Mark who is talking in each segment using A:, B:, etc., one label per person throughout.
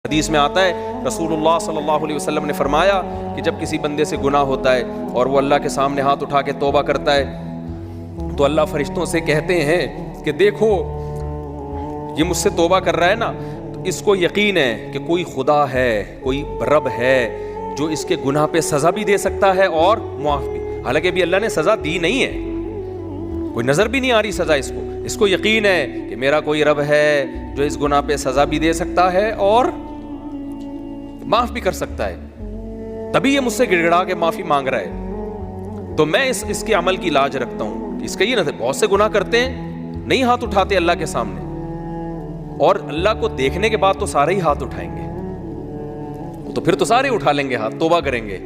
A: हदीस में आता है रसूलुल्लाह सल्लल्लाहु अलैहि वसल्लम ने फरमाया कि जब किसी बंदे से गुनाह होता है और वो अल्लाह के सामने हाथ उठा के तौबा करता है तो अल्लाह फरिश्तों से कहते हैं कि देखो ये मुझसे तौबा कर रहा है ना, तो इसको यकीन है कि कोई खुदा है, कोई रब है जो इसके गुनाह पे सज़ा भी दे सकता है और मुआफ़ भी। हालांकि अभी अल्लाह ने सज़ा दी नहीं है, कोई नज़र भी नहीं आ रही सज़ा इसको यकीन है कि मेरा कोई रब है जो इस गुनाह पे सज़ा भी दे सकता है और माफ़ भी कर सकता है, तभी ये मुझसे गिड़गिड़ा के माफ़ी मांग रहा है। तो मैं इसके अमल की लाज रखता हूँ। इसका ये ना, बहुत से गुनाह करते हैं, नहीं हाथ उठाते अल्लाह के सामने, और अल्लाह को देखने के बाद तो सारे ही हाथ उठाएंगे, तो फिर तो सारे उठा लेंगे हाथ, तौबा करेंगे।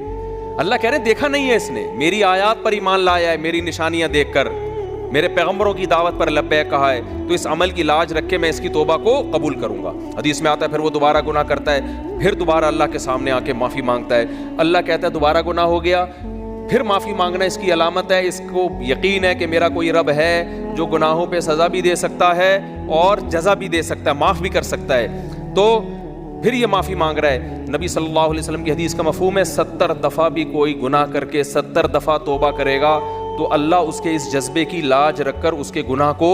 A: अल्लाह कह रहे देखा नहीं है इसने, मेरी आयात पर ईमान लाया है, मेरी निशानियां देखकर, मेरे पैगंबरों की दावत पर लब्बैक कहा है, तो इस अमल की लाज रख के मैं इसकी तौबा को कबूल करूंगा। हदीस में आता है फिर वो दोबारा गुनाह करता है, फिर दोबारा अल्लाह के सामने आके माफ़ी मांगता है। अल्लाह कहता है दोबारा गुनाह हो गया, फिर माफ़ी मांगना इसकी अलामत है, इसको यकीन है कि मेरा कोई रब है जो गुनाहों पे सज़ा भी दे सकता है और जज़ा भी दे सकता है, माफ़ भी कर सकता है। तो फिर ये माफ़ी मांग रहा है। नबी सल्लल्लाहु अलैहि वसल्लम की हदीस का मफ़हूम है 70 दफ़ा भी कोई गुनाह करके 70 दफ़ा तौबा करेगा तो अल्लाह उसके इस जज्बे की लाज रखकर उसके गुनाह को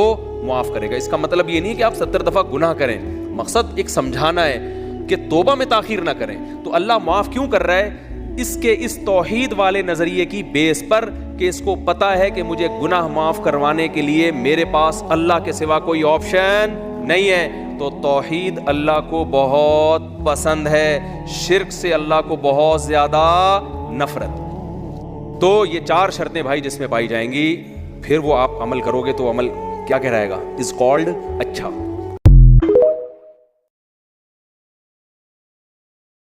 A: मुआफ़ करेगा। इसका मतलब ये नहीं कि आप 70 दफ़ा गुनाह करें, मकसद एक समझाना है कि तौबा में ताख़ीर ना करें। तो अल्लाह माफ़ क्यों कर रहा है? इसके इस तौहीद वाले नज़रिए की बेस पर कि इसको पता है कि मुझे गुनाह माफ़ करवाने के लिए मेरे पास अल्लाह के सिवा कोई ऑप्शन नहीं है। तो तौहीद अल्लाह को बहुत पसंद है, शिर्क से अल्लाह को बहुत ज़्यादा नफरत। तो ये 4 शर्तें भाई जिसमें पाई जाएंगी, फिर वो आप अमल करोगे तो अमल क्या कहलाएगा? इज कॉल्ड अच्छा।